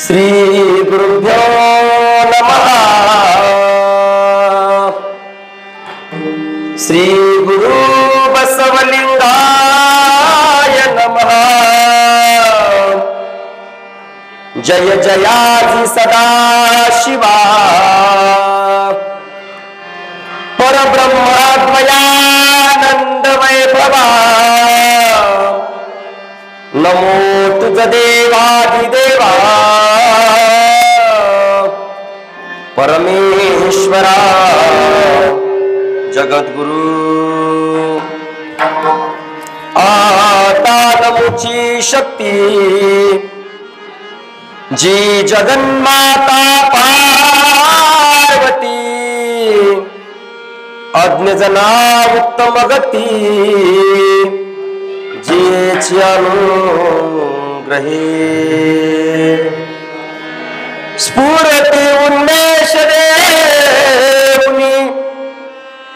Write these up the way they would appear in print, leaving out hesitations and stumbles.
श्री गुरुभ्यो नमः। श्री गुरु बसवलिंगाय नमः। जय जयाजी सदा शिवा परब्रह्मात्मयानंदमय भवा। नमो तुझ देवाधिदेवा परमेश्वरा जगद्गुरु। आता नमुची शक्ती जी जगन्माता पार्वती। अज्ञजना उत्तम गती जीची अनुग्रहे। स्फूर्ती उन्मेष देऊनी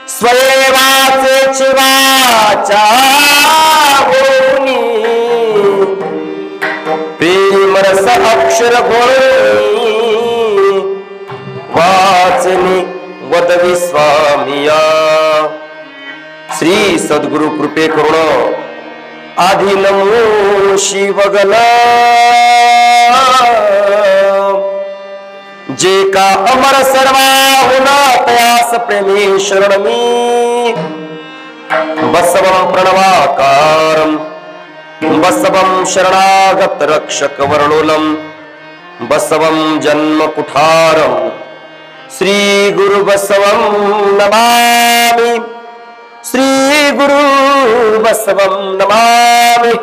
स्वयंवाचे चिवाचा होनी। प्रेमरस अक्षर गोळी वाचनी वदवी स्वामिया। श्री सद्गुरु कृपे करुण आधी नमो शिवगला। जे का अमर सर्वाहुना तयास प्रेमी शरणमी। बसवं प्रणवाकारं बसवं शरणागत रक्षक वर्णोलम। बसवं जन्म कुठारं श्री गुरु बसवं नमामि। श्री गुरु बसवं नमामि।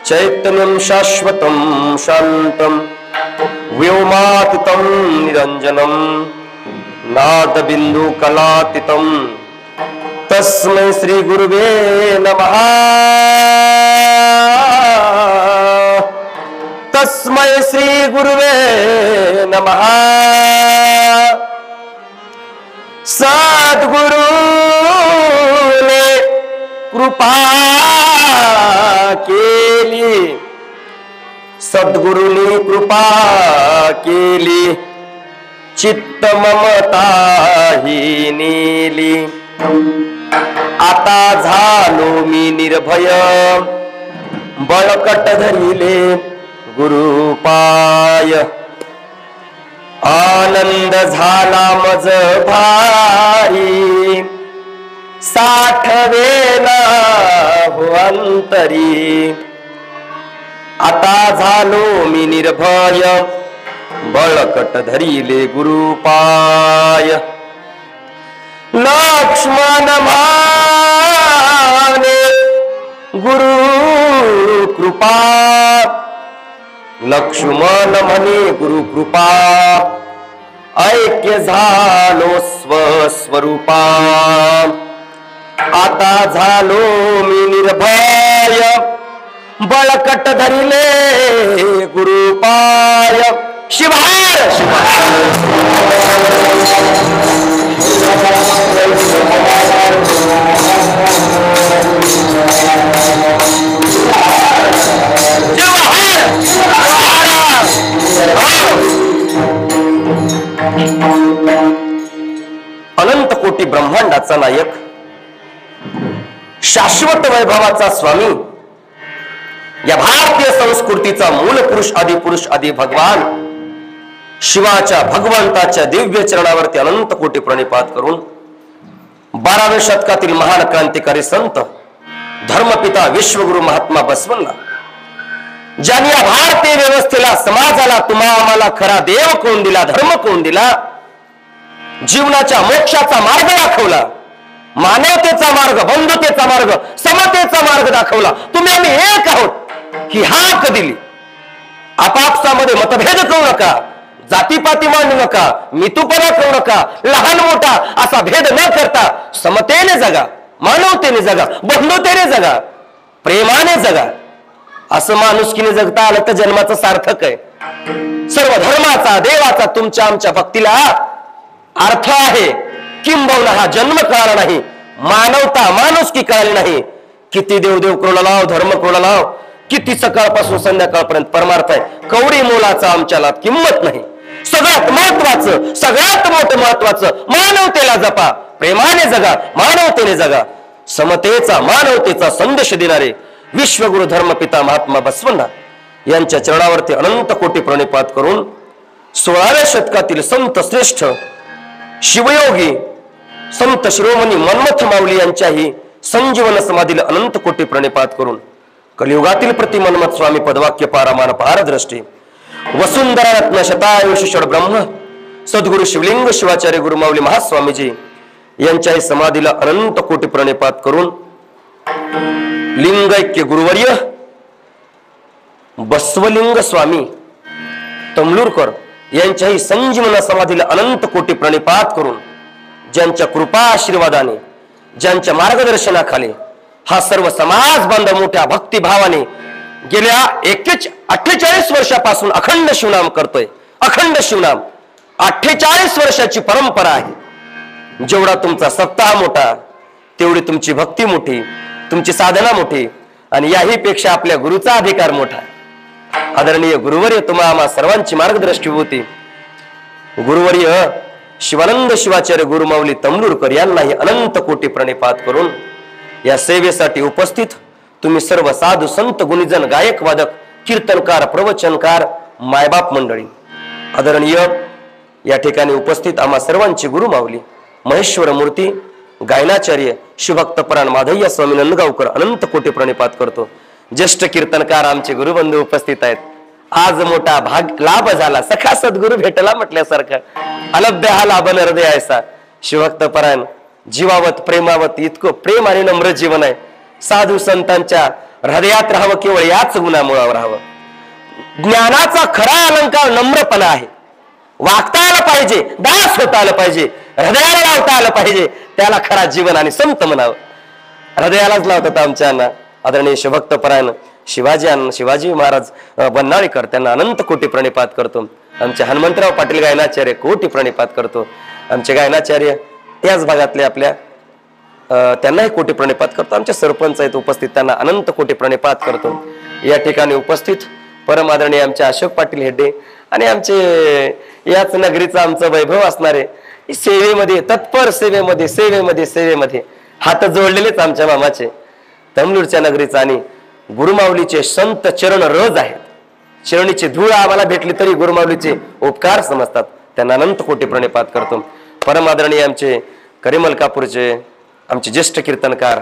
चैतन्यं शाश्वतं शान्तं व्योमातीतं निरञ्जनं नादबिन्दु कलातीतं तस्मै श्री गुरुवे नमः। तस्मै श्री गुरुवे नमः। सद्गुरुने कृपा केली। सद्गुरुने कृपा केली चित्त ममता ही नेली। आता झालो मी निर्भय बळकट धरिले गुरुपाय। आनंद झाला मज भारी साठवेला हो अंतरी। आता झालो मी निर्भय बळकट धरिले गुरुपाय। लक्ष्मण माने गुरु कृपा। लक्ष्मण म्हणे गुरु कृपा ऐक्य झालो स्वस्वरूपा। आता झालो मी निर्भय बळकट धरिले गुरुपाय। शिवहार अनंत कोटी ब्रह्मांडाचा नायक शाश्वत वैभवाचा स्वामी या भारतीय संस्कृतीचा मूल पुरुष आदि भगवान शिवाच्या भगवंताच्या दिव्य चरणावरती अनंत कोटी प्रणिपात करून 12व्या शतकातील महान क्रांतिकारी संत धर्मपिता विश्वगुरु महात्मा बसवण्णा ज्यांनी या भारतीय व्यवस्थेला, समाजाला, तुम्हा आम्हाला खरा देव कोण दिला, धर्म कोण दिला, जीवनाच्या मोक्षाचा मार्ग दाखवला, मानवतेचा मार्ग, बंधुतेचा मार्ग, समतेचा मार्ग दाखवला, तुम्ही आम्ही एक आहोत ही हाक दिली. आपापसामध्ये मतभेद करू नका, जातीपाती मांडू नका, मितूपणा करू नका, लहान मोठा असा भेद न करता समतेने जगा, मानवतेने जगा, बंधुतेने जगा, प्रेमाने जगा. असं माणुसकीने जगता आलं तर जन्माचं सार्थक आहे. सर्व धर्माचा, देवाचा तुमच्या आमच्या भक्तीला अर्थ आहे. किंबहुना हा जन्म कळाला नाही, मानवता, माणुसकी कळाली नाही. किती देवदेव करूला लाव, धर्म करूला लाव, किती सकाळपासून संध्याकाळपर्यंत परमार्थ आहे, कवडी मोलाचा आमच्याला किंमत नाही. सगळ्यात महत्वाचं, सगळ्यात मोठं महत्वाचं, मानवतेला जपा, प्रेमाने जगा, मानवतेने जगा. समतेचा, मानवतेचा संदेश देणारे विश्वगुरु धर्मपिता महात्मा बसवण्णा यांच्या चरणावरती अनंत कोटी प्रणिपात करून 16व्या शतकातील संत श्रेष्ठ शिवयोगी संत शिरोमणी मन्मथ माऊली यांच्याही संजीवन समाधीला अनंत कोटी प्रणिपात करून कलियुगातील प्रति मन्मथ स्वामी पदवाक्य पारामान पारदृष्टी वसुंधरा रत्न शतायुष षड ब्रह्म सद्गुरु शिवलिंग शिवाचार्य गुरुमाऊली महास्वामीजी यांच्याही समाधीला अनंत कोटी प्रणिपात करून लिंगैक्य गुरुवर्य बसवलिंग स्वामी तमलूरकर यांच्याही संजीवन समाधीला अनंत कोटी प्रणिपात करून ज्यांच्या कृपा आशीर्वादाने, ज्यांच्या मार्गदर्शनाखाली हा सर्व समाज बांधव मोठ्या भक्तिभावाने गेल्या 48 वर्षापासून अखंड शिवनाम करतोय. अखंड शिवनाम 48 वर्षाची परंपरा आहे. जेवढा तुमचा सप्ताह मोठा तेवढी तुमची भक्ती मोठी, तुमची साधना मोठी, आणि याही पेक्षा आपल्या गुरुचा अधिकार मोठा. आदरणीय गुरुवर्य तुम्हा आम्हा सर्वांची मार्गदर्शक होती. गुरुवर्य शिवानंद शिवाचार्य गुरुमाऊली तमलूरकर यांनाही अनंत कोटी प्रणिपात करून या सेवेसाठी उपस्थित तुम्ही सर्व साधू संत गुणीजन गायक वादक कीर्तनकार प्रवचनकार मायबाप मंडळी, आदरणीय या ठिकाणी उपस्थित आम्हा सर्वांची गुरुमाऊली महेश्वर मूर्ती गायनाचार्य शिवभक्तपरायण माधय्य स्वामी नंदगावकर अनंत कोटी प्रणिपात करतो. ज्येष्ठ कीर्तनकार आमचे गुरुबंधू उपस्थित आहेत. आज मोठा भाग लाभ झाला, सखा सद्गुरु भेटला म्हटल्यासारखं. अलभ्य हा लाभ हृदय ऐसा. शिवभक्तपरायण जीवावत प्रेमावत इतकं प्रेम आणि नम्र जीवन आहे. साधू संतांच्या हृदयात राहावं, केवळ याच गुणामुळावर राहावं. ज्ञानाचा खरा अलंकार नम्रपणा आहे. वागता आलं पाहिजे, दास होता आलं पाहिजे, हृदयाला लावता आलं पाहिजे, त्याला खरा जीवन आणि संत म्हणावं. हृदयालाच लावतात आमच्या आदरणीय शिवभक्तपरायण शिवाजी महाराज बन्नाळीकर, त्यांना अनंत कोटी प्रणिपात करतो. आमचे हनुमंतराव पाटील गायनाचार्य कोटी प्रणिपात करतो. आमचे गायनाचार्य याच भागातले आपल्या त्यांनाही कोटी प्रणिपात करतो. आमचे सरपंच आहेत उपस्थित, त्यांना अनंत कोटी प्रणिपात करतो. या ठिकाणी उपस्थित परम आदरणीय आमचे अशोक पाटील हेड्डे आणि आमचे याच नगरीचा आमचं वैभव असणारे सेवेमध्ये, तत्पर सेवेमध्ये हात जोडलेलेच आमच्या मामाचे तमलूरच्या नगरीचा आणि गुरुमाऊलीचे संत चरण रज आहेत. चरणीची धूळ आम्हाला भेटली तरी गुरुमाऊलीचे उपकार समजतात. त्यांना अनंत कोटी प्रणिपात करतो. परम आदरणीय आमचे करीमलकापूरचे आमचे ज्येष्ठ कीर्तनकार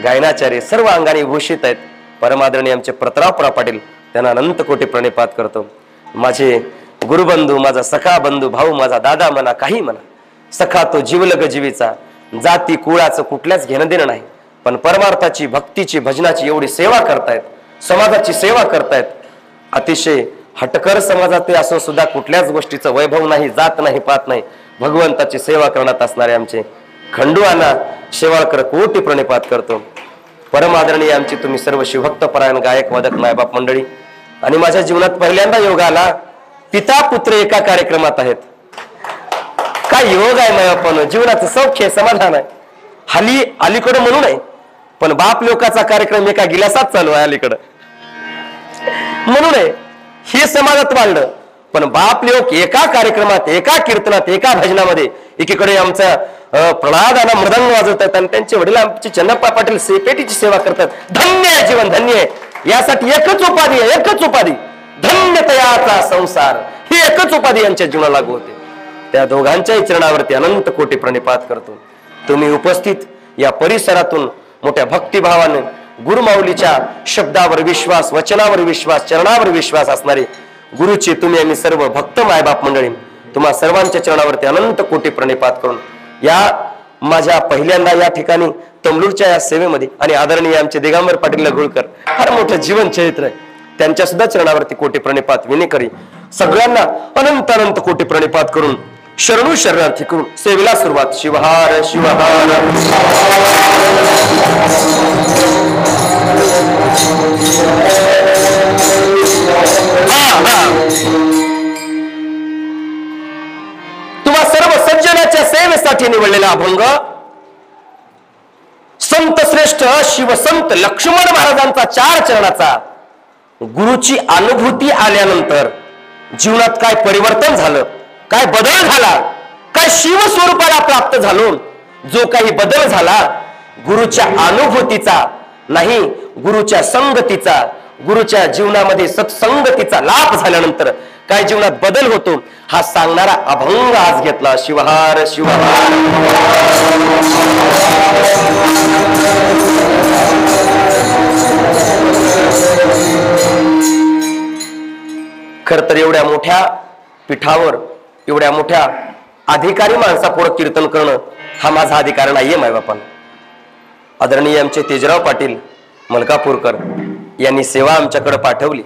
गायनाचार्य सर्व अंगाने भूषित आहेत. परम आदरणीय आमचे प्रतापराव पाटील, त्यांना अनंत कोटी प्रणिपात करतो. माझे गुरुबंधू, माझा सखा बंधू, भाऊ, माझा दादा म्हणा, काही म्हणा, सखा तो जीवलग जीवीचा, जाती कुळाचं कुठल्याच घेणं देणं नाही, पण परमार्थाची, भक्तीची, भजनाची एवढी सेवा करतायत, समाजाची सेवा करतायत. अतिशय हटकर समाजात असो सुद्धा कुठल्याच गोष्टीचं वैभव नाही, जात नाही, पात नाही, भगवंताची सेवा करण्यात असणारे आमचे खंडूआना शेवाळकर कोटी प्रणिपात करतो. परम आदरणीय आमची तुम्ही सर्व शिवभक्तपरायण गायक वादक मायबाप मंडळी, आणि माझ्या जीवनात पहिल्यांदा योग आला, पिता पुत्र एका कार्यक्रमात आहेत. काय योग आहे मायबापानं, जीवनाचं सौख्य समाधान आहे. हल्ली अलीकडं म्हणू नये, पण बाप लोकाचा कार्यक्रम एका गिलासात चालू आहे अलीकडं म्हणू नये, हे समाजात वाढलं. पण बाप लोक एका कार्यक्रमात, एका कीर्तनात, एका भजनामध्ये, एकीकडे आमचा प्रणादाना मृदंग वाजवतात आणि त्यांचे वडील आमचे चन्नप्पा पाटील सेपेटीची सेवा करतात. धन्य आहे जीवन, धन्य आहे. यासाठी एकच उपाधी आहे, एकच उपाधी, धन्यतयाचा संसार, ही एकच उपाधी यांच्या जीवनाला लागू होते. त्या दोघांच्याही चरणावरती अनंत कोटी प्रणिपात करतो. तुम्ही उपस्थित या परिसरातून मोठ्या भक्तिभावाने गुरुमाऊलीच्या शब्दावर विश्वास, वचनावर विश्वास, चरणावर विश्वास असणारे गुरुचे तुम्ही आम्ही सर्व भक्त मायबाप मंडळी तुम्हा सर्वांच्या चरणावरती अनंत कोटी प्रणिपात करून या माझ्या पहिल्यांदा या ठिकाणी तमलूरच्या या सेवेमध्ये आणि आदरणीय आमचे दिगंबर पाटील लगुळकर फार मोठं जीवन चरित्र आहे, त्यांच्या सुद्धा चरणावरती कोटी प्रणिपात विनय करी. सगळ्यांना अनंत अनंत कोटी प्रणिपात करून शरणू शरणार्थी करून सेवेला सुरुवात. शिवहार शिवहार. तुम्हा सर्व सज्जनाच्या सेवेसाठी निवडलेला अभंग संत श्रेष्ठ शिवसंत लक्ष्मण महाराजांचा 4 चरणाचा. गुरुची अनुभूती आल्यानंतर जीवनात काय परिवर्तन झालं, काय बदल झाला, काय शिवस्वरूपाला प्राप्त झालो. जो काही बदल झाला गुरुच्या अनुभूतीचा नाही, गुरुच्या संगतीचा, गुरुच्या जीवनामध्ये सत्संगतीचा लाभ झाल्यानंतर काय जीवनात बदल होतो हा सांगणारा अभंग आज घेतला. शिवहार शिवहार. खर तर एवढ्या मोठ्या पीठावर एवढ्या मोठ्या अधिकारी माणसापुढे कीर्तन करणं हा माझा अधिकार नाहीये मायबापांना. आदरणीय आमचे तेजराव पाटील मलकापूरकर यांनी सेवा आमच्याकडे पाठवली.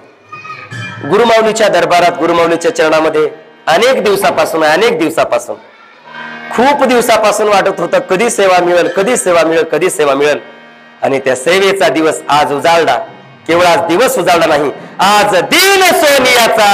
गुरुमाऊलीच्या दरबारात गुरुमाऊलीच्या चरणामध्ये अनेक दिवसापासून खूप दिवसापासून वाटत होतं कधी सेवा मिळेल, कधी सेवा मिळेल, कधी सेवा मिळेल. आणि त्या सेवेचा दिवस आज उजाळला. केवळ आज दिवस उजाळला नाही, आज दिन सोनियाचा.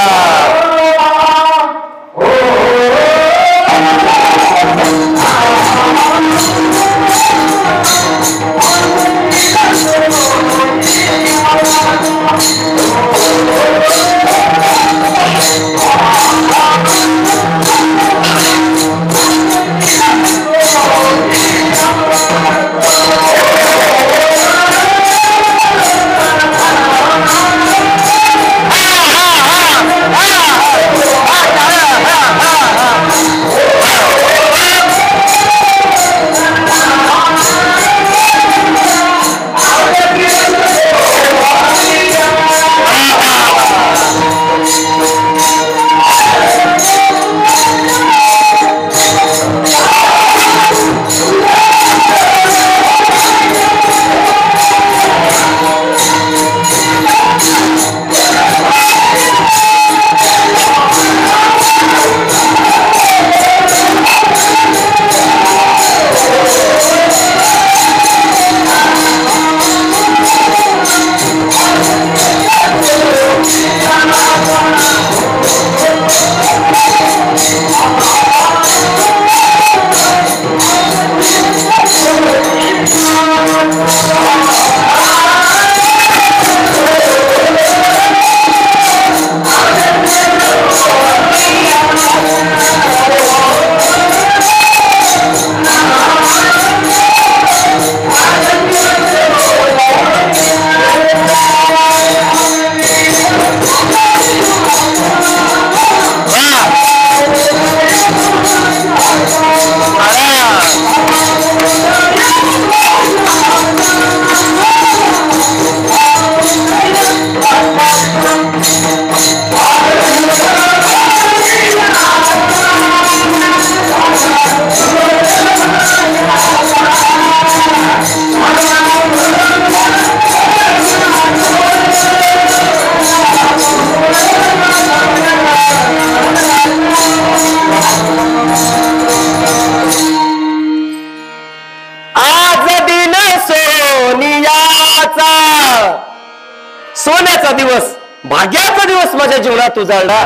सोन्याचा दिवस, भाग्याचा दिवस माझ्या जीवनात उजाळला.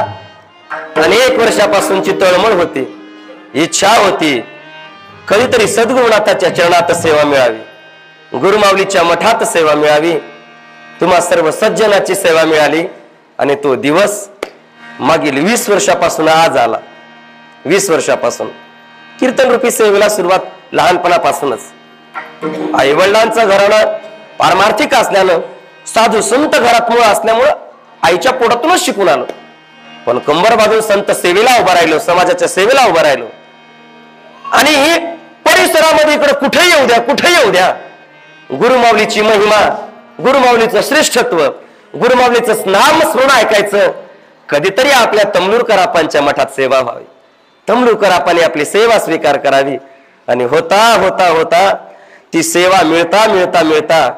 अनेक वर्षापासूनची तळमळ होती, इच्छा होती कधीतरी सद्गुरुनाथाच्या चरणात सेवा मिळावी, गुरुमाऊलीच्या मठात सेवा मिळावी, तुम्हा सर्व सज्जनाची सेवा मिळाली. आणि तो दिवस मागील 20 वर्षापासून आज आला. 20 वर्षापासून कीर्तन रूपी सेवेला सुरुवात लहानपणापासूनच. आई वडिलांचं घराणं पारमार्थिक असल्यानं, साधू संत घरात मूळ असल्यामुळं आईच्या पोटातूनच शिकून आलो. पण कंबर बांधून संत सेवेला उभा राहिलो, समाजाच्या सेवेला उभा राहिलो. आणि परिसरामध्ये इकडे कुठे येऊ द्या, कुठे येऊ द्या, गुरुमाऊलीची महिमा गुरुमाऊलीचं श्रेष्ठत्व, गुरुमाऊलीचं नाम स्मरण ऐकायचं, कधीतरी आपल्या तमलूरकर आपांच्या मठात सेवा व्हावी, तमलूरकर आपाने आपली सेवा स्वीकार करावी. आणि होता होता होता ती सेवा मिळता मिळता मिळता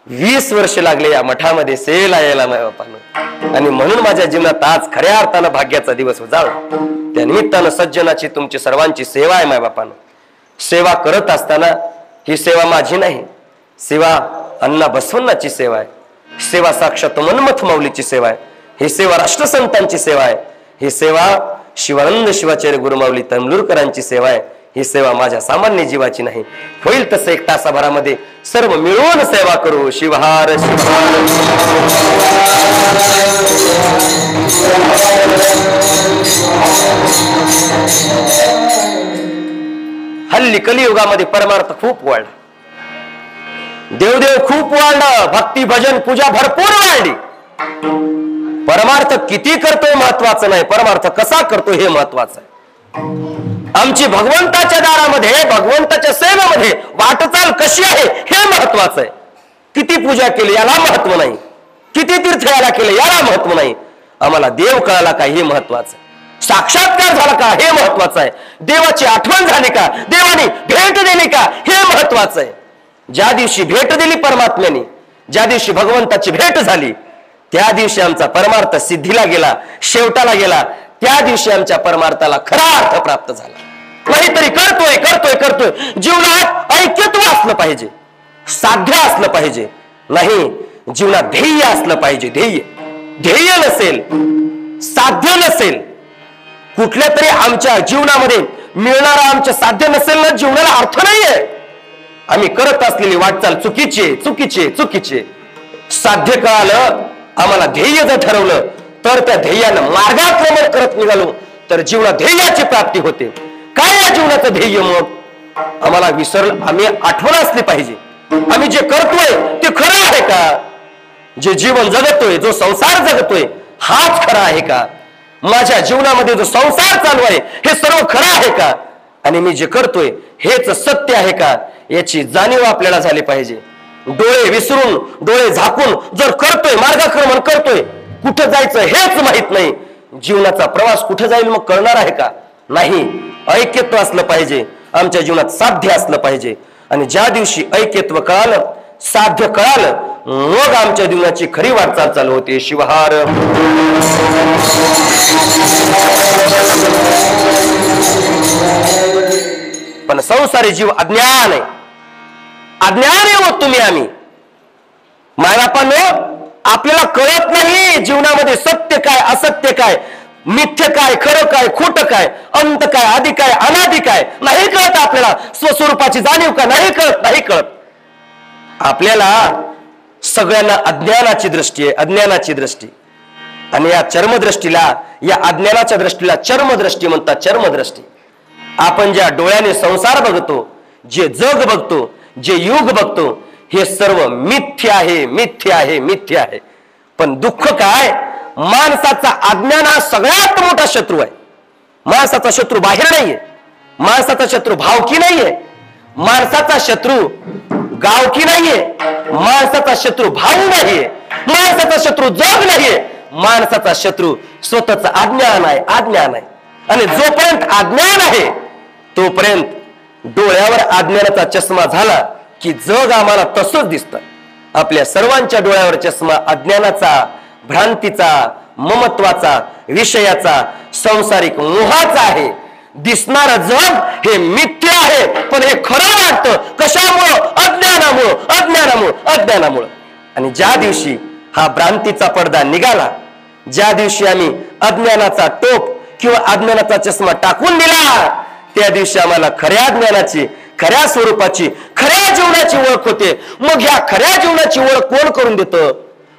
20 वर्ष लागले या मठामध्ये सेवेला यायला मायबापानं. आणि म्हणून माझ्या जीवनात आज खऱ्या अर्थानं भाग्याचा दिवस उजाळला. त्या निमित्तानं सज्जनाची तुमची सर्वांची सेवा आहे मायबापानं. सेवा करत असताना ही सेवा माझी नाही, सेवा अण्णा बसवण्णाची सेवा आहे, सेवा साक्षात मनमथ माऊलीची सेवा आहे, ही सेवा राष्ट्रसंतांची सेवा आहे, ही सेवा शिवानंद शिवाचार्य गुरुमाऊली तमलूरकरांची सेवा आहे. ही सेवा माझ्या सामान्य जीवाची नाही. होईल तसं 1 तासाभरामध्ये सर्व मिळून सेवा करू. शिवहार शिवहार. हल्ली कलियुगामध्ये परमार्थ खूप वाढला, देवदेव खूप वाढलं, भक्ती भजन पूजा भरपूर वाढली. परमार्थ किती करतोय महत्वाचं नाही, परमार्थ कसा करतोय हे महत्वाचं आहे. आमची भगवंताच्या दारामध्ये, भगवंताच्या सेवेमध्ये वाटचाल कशी आहे हे महत्वाचं आहे. किती पूजा केली याला महत्व नाही, किती तीर्थ याला केले याला महत्व नाही. आम्हाला देव कळाला का हे महत्वाचं आहे, साक्षात्कार झाला का हे महत्वाचं आहे, देवाची आठवण झाली का, देवाने भेट दिली का हे महत्वाचं आहे. ज्या दिवशी भेट दिली परमात्म्याने, ज्या दिवशी भगवंताची भेट झाली, त्या दिवशी आमचा परमार्थ सिद्धीला गेला, शेवटाला गेला. त्या दिवशी आमच्या परमार्थाला खरा अर्थ प्राप्त झाला. काहीतरी करतोय करतोय करतोय, जीवनात ऐक्यत्व असलं पाहिजे, साध्य असलं पाहिजे, नाही जीवनात ध्येय असलं पाहिजे. ध्येय नसेल, साध्य नसेल, कुठल्या तरी आमच्या जीवनामध्ये मिळणारा आमच्या साध्य नसेल ना, जीवनाला अर्थ नाहीये. आम्ही करत असलेली वाटचाल चुकीची चुकीची चुकीची. साध्य कळालं, आम्हाला ध्येय जर ठरवलं तर त्या ध्येयानं मार्गाक्रमण करत निघालो तर जीवनात ध्येयाची प्राप्ती होते. काय या जीवनाचं ध्येय? मग आम्हाला आम्ही आठवण असली पाहिजे, आम्ही जे करतोय ते खरं आहे का? जे जीवन जगतोय, जो संसार जगतोय हाच खरा आहे का? माझ्या जीवनामध्ये जो संसार चालू आहे हे सर्व खरं आहे का? आणि मी जे करतोय हेच सत्य आहे का? याची जाणीव आपल्याला झाली पाहिजे. डोळे विसरून, डोळे झाकून जर करतोय, मार्गक्रमण करतोय, कुठं जायचं हेच माहित नाही, जीवनाचा प्रवास कुठं जाईल मग कळणार आहे का? नाही. ऐक्यत्व असलं पाहिजे, आमच्या जीवनात साध्य असलं पाहिजे. आणि ज्या दिवशी ऐक्यत्व कळालं, साध्य कळालं, मग आमच्या जीवनाची खरी वाटचाल चालू होते. शिवहार. पण संसारी जीव अज्ञान आहे, अज्ञान आहे. हो तुम्ही आम्ही मायबापांनो, आपल्याला कळत नाही जीवनामध्ये सत्य काय, असत्य काय, मिथ्य काय, खरं काय, खोटं काय, अंत काय, आदि काय, अनादि काय, नाही कळत आपल्याला. स्वस्वरूपाची जाणीव का नाही कळत, नाही कळत आपल्याला. सगळ्यांना अज्ञानाची दृष्टी आहे, अज्ञानाची दृष्टी. आणि या चर्मदृष्टीला, या अज्ञानाच्या दृष्टीला चर्मदृष्टी म्हणतात. चर्मदृष्टी. आपण ज्या डोळ्याने संसार बघतो, जे जग बघतो, जे युग बघतो, हे सर्व मिथ्य आहे, मिथ्य आहे, मिथ्य आहे. पण दुःख काय? माणसाचा अज्ञान हा सगळ्यात मोठा शत्रू आहे. माणसाचा शत्रू बाहेर नाहीये, माणसाचा शत्रू भावकी नाहीये, माणसाचा शत्रू गावकी नाहीये, माणसाचा शत्रू भाऊ नाहीये, माणसाचा शत्रू जग नाहीये, माणसाचा शत्रू स्वतःच अज्ञान आहे, अज्ञान आहे. आणि जोपर्यंत अज्ञान आहे तोपर्यंत डोळ्यावर अज्ञानाचा चष्मा झाला की जग आम्हाला तसंच दिसतं. आपल्या सर्वांच्या डोळ्यावर चष्मा अज्ञानाचा, भ्रांतीचा, ममत्वाचा, विषयाचा, संसारिक मोहाचा आहे. दिसणारं जग हे मिथ्य आहे, पण हे खरं वाटतं. कशामुळं? अज्ञानामुळं, अज्ञानामुळं, अज्ञानामुळं. आणि ज्या दिवशी हा भ्रांतीचा पडदा निघाला, ज्या दिवशी आम्ही अज्ञानाचा टोप किंवा अज्ञानाचा चष्मा टाकून दिला, त्या दिवशी आम्हाला खऱ्या ज्ञानाची, खऱ्या स्वरूपाची, खऱ्या जीवनाची ओळख होते. मग ह्या खऱ्या जीवनाची ओळख कोण करून देतं?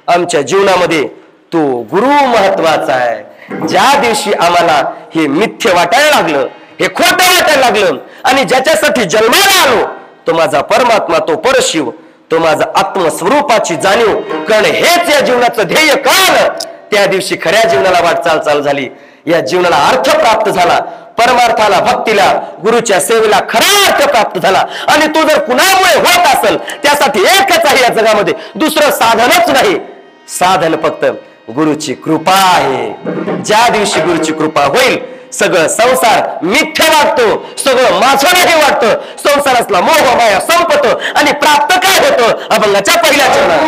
आमच्या जीवनामध्ये तो गुरु महत्वाचा आहे. ज्या दिवशी आम्हाला हे मिथ्य वाटायला लागलं, हे खोटं वाटायला लागलं, आणि ज्याच्यासाठी जन्माला आलो तो माझा परमात्मा, तो परशिव, तो माझा आत्मस्वरूपाची जाणीव करणं हेच या जीवनाचं ध्येय कळालं, त्या दिवशी खऱ्या जीवनाला वाटचाल चालू झाली. या जीवनाला अर्थ प्राप्त झाला. परमार्थाला, भक्तीला, गुरुच्या सेवेला खरा अर्थ प्राप्त झाला. आणि तो जर कुणामुळे होत असेल त्यासाठी एकच आहे या जगामध्ये, दुसरं साधनच नाही. साधन फक्त गुरुची कृपा आहे. ज्या दिवशी गुरुची कृपा होईल सगळं संसार मिथ्या वाटतो, सगळं माझं नाही वाटतं, संसारातला मोह माया संपतो आणि प्राप्त काय होतं अभंगाच्या पहिल्या चरणात.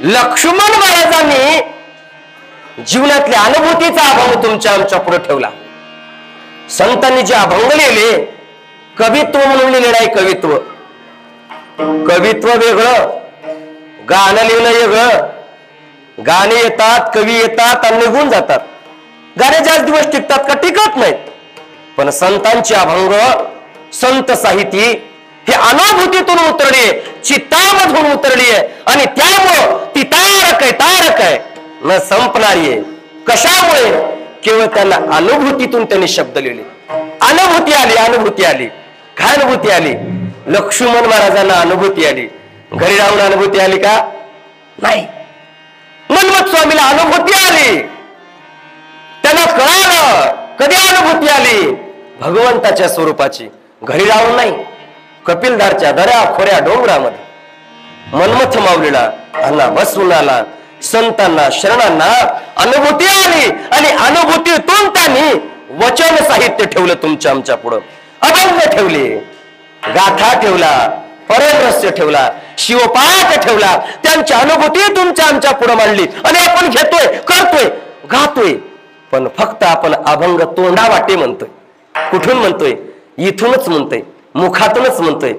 लक्ष्मण महाराजांनी जीवनातल्या अनुभूतीचा अभंग तुमच्या आमच्या पुढे ठेवला. संतांनी जे अभंग लिहिले कवित्व म्हणून लिहिले नाही. कवित्व वेगळं, गाणं लिहिणं वेगळं. गाणे येतात, कवी येतात आणि निघून जातात. गाणे जास्त दिवस टिकतात का? टिकत नाहीत. पण संतांचे अभंग संत साहित्य हे अनुभूतीतून उतरली, चित्तामधून उतरली आहे आणि त्यामुळं ती तारक आहे न संपणारी आहे. कशामुळे? केवळ त्यांना अनुभूतीतून त्यांनी शब्द लिहिले. अनुभूती आली. काय अनुभूती आली? लक्ष्मण महाराजांना अनुभूती आली. घरी राहून अनुभूती आली का? नाही. मन्मथ स्वामीला अनुभूती आली. त्यांना कळालं. कधी अनुभूती आली? भगवंताच्या स्वरूपाची. घरी राहून नाही, कपिलधारच्या दऱ्या खोऱ्या डोंगरामध्ये मन्मथ माऊलीला अण्णा बसून आला. संतांना शरणांना अनुभूती आली आणि अनुभूतीतून त्यांनी वचन साहित्य ठेवलं तुमच्या आमच्या पुढं. अभंग ठेवले, गाथा ठेवला, परमरहस्य ठेवला, शिवपाठ ठेवला. त्यांची अनुभूती तुमच्या आमच्या पुढे मांडली आणि आपण घेतोय, करतोय, गातोय. पण फक्त आपण अभंग तोंडावाटे म्हणतोय. कुठून म्हणतोय? इथूनच म्हणतोय, मुखातूनच म्हणतोय,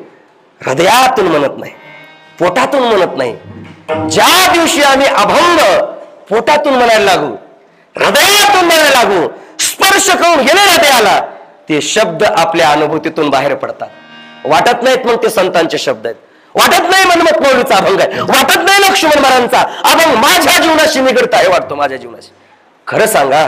हृदयातून म्हणत नाही, पोटातून म्हणत नाही. ज्या दिवशी आम्ही अभंग पोटातून म्हणायला लागू, हृदयातून म्हणायला लागू, स्पर्श करून गेले हृदयाला, ते शब्द आपल्या अनुभूतीतून बाहेर पडतात. वाटत नाहीत मग ते संतांचे शब्द आहेत. वाटत नाही मन्मथ माऊलीचा अभंग आहे. वाटत नाही लक्ष्मण महाराजांचा अभंग माझ्या जीवनाशी निगडता आहे. वाटतो माझ्या जीवनाशी. खरं सांगा,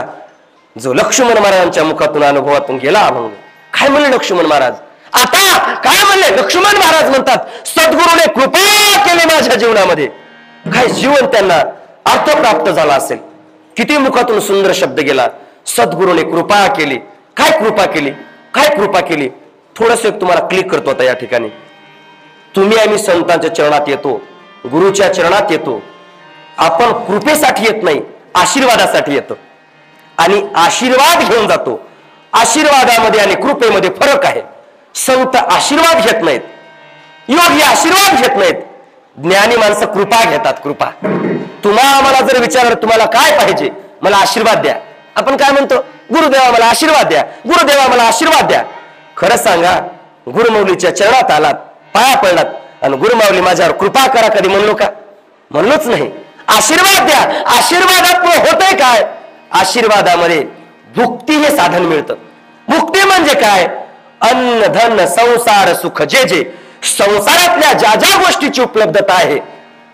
जो लक्ष्मण महाराजांच्या मुखातून अनुभवातून गेला अभंग, काय म्हणले लक्ष्मण महाराज? आता काय म्हणले लक्ष्मण महाराज? म्हणतात सद्गुरूने कृपा केली माझ्या जीवनामध्ये. काय जीवन त्यांना अर्थप्राप्त झाला असेल. किती मुखातून सुंदर शब्द गेला. सद्गुरूने कृपा केली. काय कृपा केली? काय कृपा केली? थोडस तुम्हाला क्लिक करतो आता या ठिकाणी. तुम्ही आम्ही संतांच्या चरणात येतो, गुरुच्या चरणात येतो. आपण कृपेसाठी येत नाही, आशीर्वादासाठी येतो आणि आशीर्वाद घेऊन जातो. आशीर्वादामध्ये आणि कृपेमध्ये फरक आहे. संत आशीर्वाद घेत नाहीत, योगी आशीर्वाद घेत नाहीत. ज्ञानी माणसं कृपा घेतात. कृपा. आम्हाला जर विचारलं तुम्हाला काय पाहिजे, मला आशीर्वाद द्या, आपण काय म्हणतो? गुरुदेवा मला आशीर्वाद द्या, गुरुदेवा मला आशीर्वाद द्या. खरं सांगा, गुरुमाऊलीच्या चरणात आलात, पाया पडलात आणि गुरुमाऊली माझ्यावर कृपा करा कधी म्हणलो का? म्हणलोच नाही. आशीर्वाद द्या. आशीर्वादात होतंय काय? आशीर्वादामध्ये भुक्ती हे साधन मिळतं. भुक्ती म्हणजे काय? अन्न धन संसार सुख, जे जे संसारातल्या ज्या ज्या गोष्टीची उपलब्धता आहे,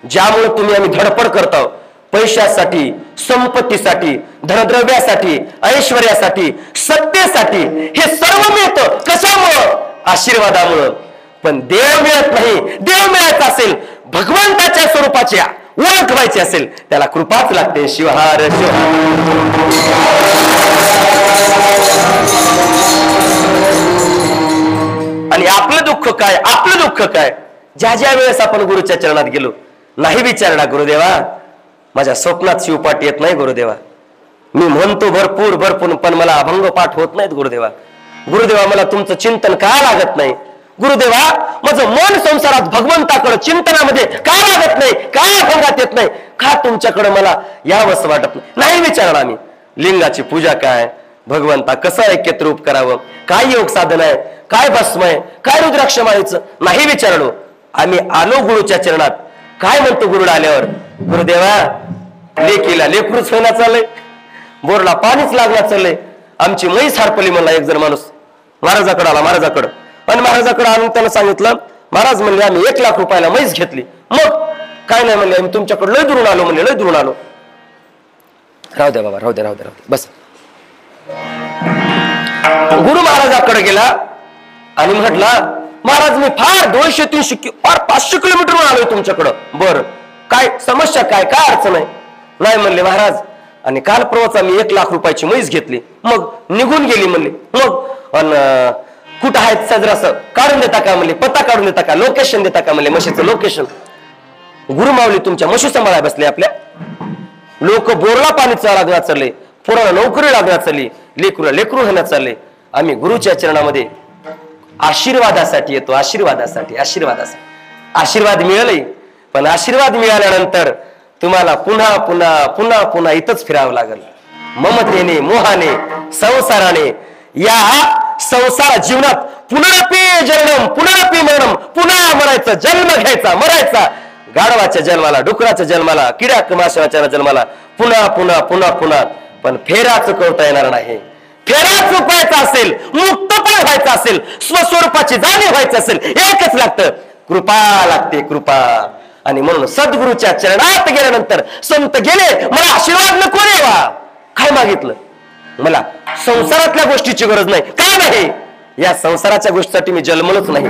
ज्यामुळे तुम्ही आम्ही धडपड करतो, पैशासाठी, संपत्तीसाठी, धनद्रव्यासाठी, ऐश्वर्यासाठी, सत्तेसाठी, हे सर्व मिळतं. कशामुळं? आशीर्वादामुळं. पण देव मिळत नाही. देव मिळायचा असेल, भगवंताच्या स्वरूपाची ओळख व्हायची असेल, त्याला कृपाच लागते. शिवहार आणि आपलं दुःख काय? आपलं दुःख काय? ज्या ज्या वेळेस आपण गुरुच्या चरणात गेलो, नाही विचारला गुरुदेवा माझ्या स्वप्नात शिवपाठ येत नाही गुरुदेवा, मी म्हणतो भरपूर पण मला अभंग पाठ होत नाहीत गुरुदेवा, गुरुदेवा मला तुमचं चिंतन का लागत नाही, गुरुदेवा माझं मन संसारात भगवंताकडे चिंतनामध्ये का लागत नाही, काय अभंगात येत नाही, का तुमच्याकडे मला यावंसं वाटत नाही विचारला आम्ही. लिंगाची पूजा काय, भगवंता कसं ऐक्यत्र रूप करावं, काय योग साधन आहे, काय भस्म आहे, काय रुद्राक्ष माळीचं नाही विचारलो. आम्ही आलो गुरुच्या चरणात. काय म्हणतो गुरुला आल्यावर? गुरुदेवा लेकीला लेकरूच होईना चाललंय, बोरला पाणीच लागणार चाललंय, आमची म्हैस हरपली म्हणला एक जण माणूस. महाराजाकडे आला, महाराजाकडे आणि महाराजाकडे आणून त्यानं सांगितलं. महाराज म्हणले आम्ही 1 लाख रुपयाला म्हैस घेतली. मग काय नाही म्हणले, आम्ही तुमच्याकडे लय दुरून आलो म्हणले, लय दुरून आलो. राहू द्या बाबा, राहू द्या बस. गुरु महाराजाकडे गेला आणि म्हटला महाराज मी फार 200-300 फार 500 किलोमीटर आलोय तुमच्याकडं. बरं काय समस्या, काय काय अडचण आहे? नाही म्हणले महाराज, आणि काल परवाच आम्ही 1 लाख रुपयाची म्हैस घेतली, मग निघून गेली म्हणले. मग कुठं आहेत सजरासं काढून देता का म्हणले, पत्ता काढून देता का, लोकेशन देता का म्हणले, म्हशीचं लोकेशन. गुरुमाऊली तुमच्या म्हशी सांभाळाय बसले. आपल्या लोक बोरला पाणीचा लागणार चालले, पोराला नोकरी लागणार चालली, लेकरूला लेकरू होण्यात चालले. आम्ही गुरुच्या चरणामध्ये आशीर्वादासाठी येतो, आशीर्वादासाठी. आशीर्वाद मिळाले, पण आशीर्वाद मिळाल्यानंतर तुम्हाला पुन्हा पुन्हा पुन्हा पुन्हा इथंच फिरावं लागेल. ममतेने, मोहाने, संसाराने, या संसार जीवनात पुनरपी जन्म पुनरपी मरणम, पुन्हा मरायचं, जन्म घ्यायचा, मरायचा, गाढवाच्या जन्माला, डुकराच्या जन्माला, किडा माशाच्या जन्माला, पुन्हा पुन्हा पुन्हा पुन्हा. पण फेरा चुकवता येणार नाही, फेरा चुकवायचा असेल, मुक्तपण व्हायचं असेल, स्वस्वरूपाची जाणीव व्हायचं असेल, एकच लागतं, कृपा लागते, कृपा. आणि म्हणून सद्गुरूच्या चरणात गेल्यानंतर संत गेले, मला आशीर्वाद नको देवा, काय मागितलं? मला संसारातल्या गोष्टीची गरज नाही. काय नाही? या संसाराच्या गोष्टीसाठी मी जन्मलोच नाही.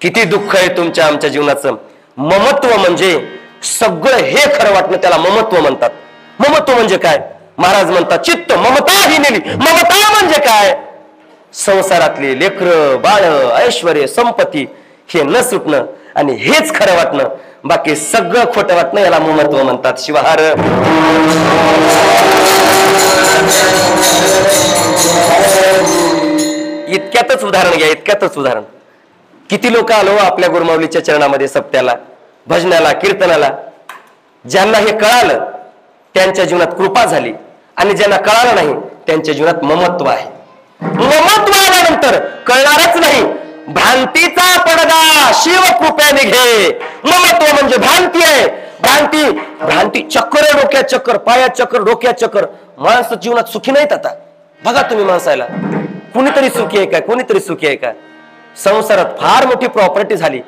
किती दुःख आहे तुमच्या आमच्या जीवनाचं. ममत्व म्हणजे सगळं हे खरं वाटणं, त्याला ममत्व म्हणतात. ममत्व म्हणजे काय? महाराज म्हणतात चित्त ममता ही नेली. ममता म्हणजे काय? संसारातले लेकर बाळ ऐश्वर्य संपत्ती हे न सुटणं आणि हेच खरं वाटणं, बाकी सगळं खोटं वाटणं, याला ममत्व म्हणतात. शिवहार. इतक्यातच उदाहरण घ्या, इतक्यातच उदाहरण. किती लोक आलो आपल्या गुरुमाऊलीच्या चरणामध्ये, सप्त्याला, भजनाला, कीर्तनाला. ज्यांना हे कळालं त्यांच्या जीवनात कृपा झाली, आणि ज्यांना कळालं नाही त्यांच्या जीवनात ममत्व आहे. ममत्व आल्यानंतर कळणारच नाही. भ्रांतीचा पडदा शिव कृपेने घे. ममत्व म्हणजे भ्रांती आहे. भ्रांती, भ्रांती, चक्कर आहे डोक्यात, चक्कर पायात, चक्कर डोक्यात, चक्कर. माणसं जीवनात सुखी नाहीत. आता बघा तुम्ही माणसाला, कुणीतरी सुखी आहे का? कोणीतरी सुखी आहे का? संसारात फार मोठी प्रॉपर्टी झाली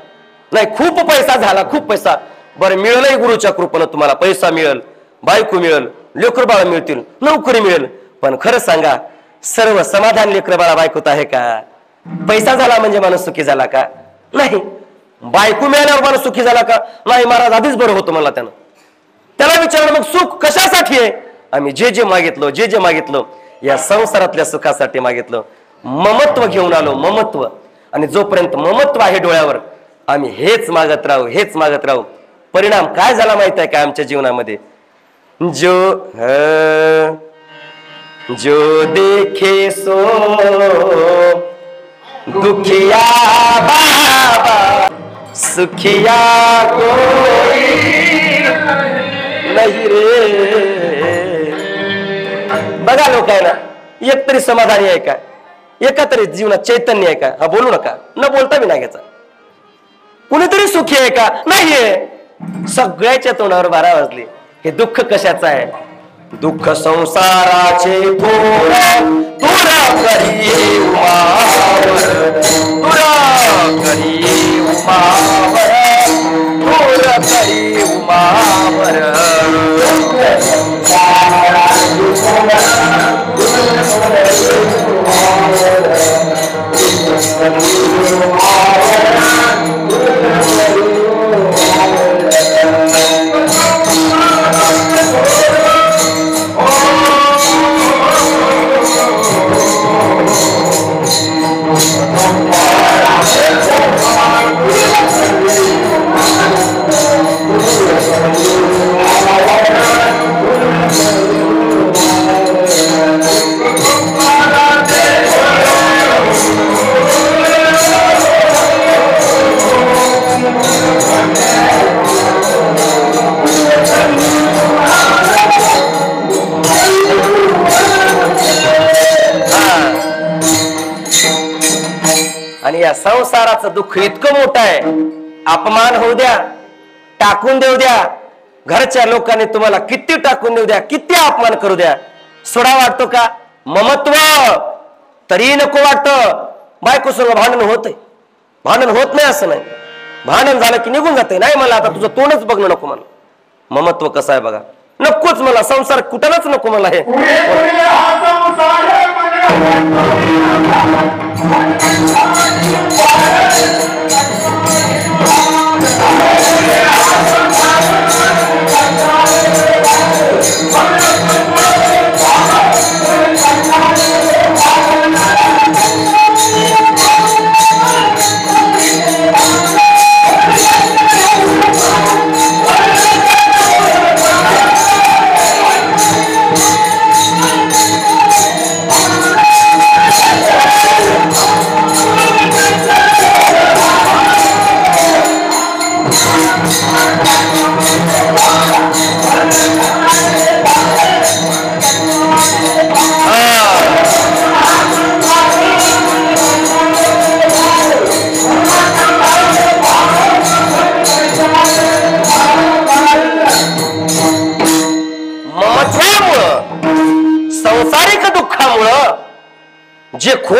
नाही, खूप पैसा झाला, खूप पैसा. बरं, मिळेलही गुरुच्या कृपेने, तुम्हाला पैसा मिळेल, बायको मिळेल, लेकर बाळ मिळतील, नोकरी मिळेल, पण खरं सांगा, सर्व समाधान लेकर बाळा बायकोत आहे का? पैसा झाला म्हणजे माणूस सुखी झाला का? नाही. बायको मिळाल्यावर माणूस सुखी झाला का? नाही. महाराज आधीच बरं होतं मला. त्याला विचारलं, मग सुख कशासाठी आहे? आम्ही जे जे मागितलं, जे जे मागितलं, या संसारातल्या सुखासाठी मागितलं. ममत्व घेऊन आलो, ममत्व. आणि जोपर्यंत ममत्व आहे डोळ्यावर, आम्ही हेच मागत राहू, हेच मागत राहू. परिणाम काय झाला माहित आहे का आमच्या जीवनामध्ये? जो देखे सो दुखिया बाबा, सुखिया कोई नाही रे. बघा लोकांना, एक तरी समाधानी आहे का? एका तरी जीवनात चैतन्य आहे का? हा, बोलू नका, न बोलता बी नागायचा. कुणीतरी सुखी आहे का? नाहीये. सगळ्याच्या तोंडावर 12 वाजले. हे दुःख कशाचं आहे? दुःख संसाराचे थोडा तुरा करी उमावर, तुरा करी उमावर, तुरा करी उमावर. आणि या संसाराचं दुःख इतकं मोठं आहे, अपमान होऊ द्या, टाकून देऊ द्या, घरच्या लोकांनी तुम्हाला किती टाकून देऊ द्या, किती अपमान करू द्या, सोडा वाटतो का? ममत्व तरी नको वाटतं. बायको संग भांडण होतंय, भांडण होत नाही असं नाही, भांडण झालं की निघून जाते. नाही, मला आता तुझं तोंडच बघणं नको मला. ममत्व कसं आहे बघा. नकोच मला संसार, कुठलाच नको मला हे.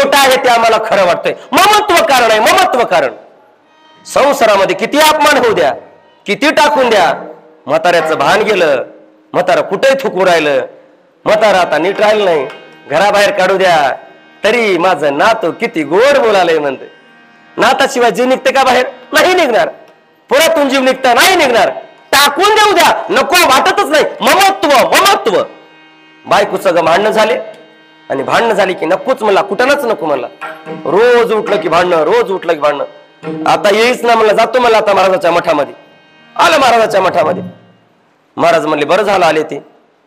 खोटं आहे ते आम्हाला खरं वाटतंय. ममत्व कारण आहे, ममत्व कारण. संसारामध्ये किती अपमान होऊ द्या, किती टाकून द्या, म्हाताऱ्याचं भान गेलं, म्हातारा कुठे थुकू राहिलं, म्हातारा आता नीट राहिलं नाही, घराबाहेर काढू द्या तरी माझं नातू किती गोड बोलालंय म्हणते. नाताशिवाय जीव निघते का बाहेर? नाही निघणार. पुरातून जीव निघता नाही निघणार. टाकून देऊ द्या, नको वाटतच नाही. ममत्व, ममत्व. बायकोचं भांडणं झाले आणि भांडणं झाली की नकोच म्हणला, कुठनच नको म्हणला. रोज उठलं की भांडणं, रोज उठलं की भांडणं. आता येईच ना म्हणलं, जातो मला आता महाराजाच्या मठामध्ये. आलं महाराजाच्या मठामध्ये. महाराज म्हणले बरं झालं आले ते.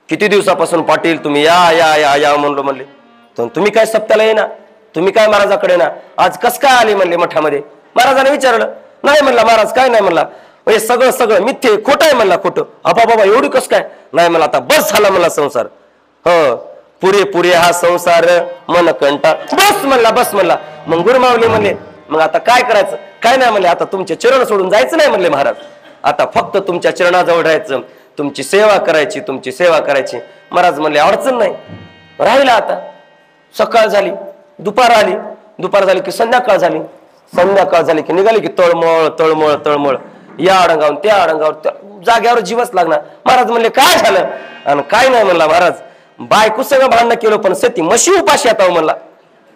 किती दिवसापासून पाटील तुम्ही या या या या म्हणलो म्हणले. तुम्ही काय सप्त्याला ये ना, तुम्ही काय महाराजाकडे ना, आज कस काय आले म्हणले मठामध्ये. महाराजाने विचारलं. नाही म्हणला महाराज, काय नाही म्हणला, हे सगळं सगळं मिथ्ये, खोटं आहे म्हणला, खोटं. अबा बाबा एवढी कस काय? नाही म्हणला आता बस झाला म्हणला संसार. हो पुरे पुरे हा संसार मन कंटा, बस म्हणला, बस म्हणला. मग गुरुमावली म्हणले मग आता काय करायचं? काय नाही म्हणले, आता तुमचे चरण सोडून जायचं नाही म्हणले महाराज. आता फक्त तुमच्या चरणाजवळ राहायचं, तुमची सेवा करायची, तुमची सेवा करायची. महाराज म्हणले अडचण नाही. राहिला आता. सकाळ झाली, दुपार आली, दुपार झाली की संध्याकाळ झाली, संध्याकाळ झाली की निघाली की तळमळ तळमळ तळमळ, या अडंगावर त्या अडंगावर, जाग्यावर जीवच लागणार. महाराज म्हणले काय झालं? आणि काय नाही म्हणला महाराज, बायको सगळं भांडणं केलं पण सती म्हशी उपाशी आता म्हणला,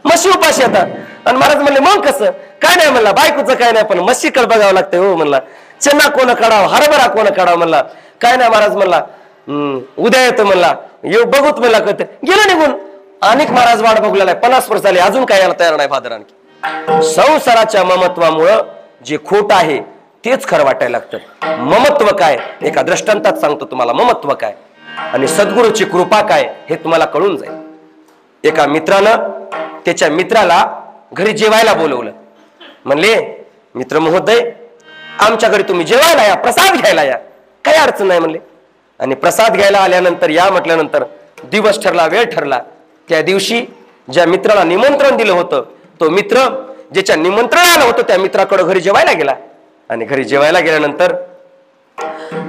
म्हशी उपाशी आता. आणि महाराज म्हणले मग कसं? काय नाही म्हणला, बायकोचं काय नाही पण म्हशीकडे बघावं लागतंय हो म्हणला. चना कोण काढावं, हरभरा कोण काढावं म्हणला. काय नाही महाराज म्हणला, उद्या येतो म्हणला, येऊ बघूत म्हणला. कळत गेलं निघून. अनेक महाराज वाट बघलेला आहे, 50 वर्ष झाले अजून काय यायला तयार नाही फादर. आणखी संसाराच्या ममत्वामुळं जे खोट आहे तेच खरं वाटायला लागतं. ममत्व काय एका दृष्टांतात सांगतो तुम्हाला. ममत्व काय आणि सद्गुरूची कृपा काय हे तुम्हाला कळून जाईल. एका मित्रानं त्याच्या मित्राला घरी जेवायला बोलवलं. म्हणले मित्र महोदय आमच्या घरी तुम्ही जेवायला या, प्रसाद घ्यायला या, काही अडचण नाही म्हणले. आणि प्रसाद घ्यायला आल्यानंतर या म्हटल्यानंतर दिवस ठरला, वेळ ठरला. त्या दिवशी ज्या मित्राला निमंत्रण दिलं होतं तो मित्र ज्याच्या निमंत्रण आलं होतं त्या मित्राकडे घरी जेवायला गेला. आणि घरी जेवायला गेल्यानंतर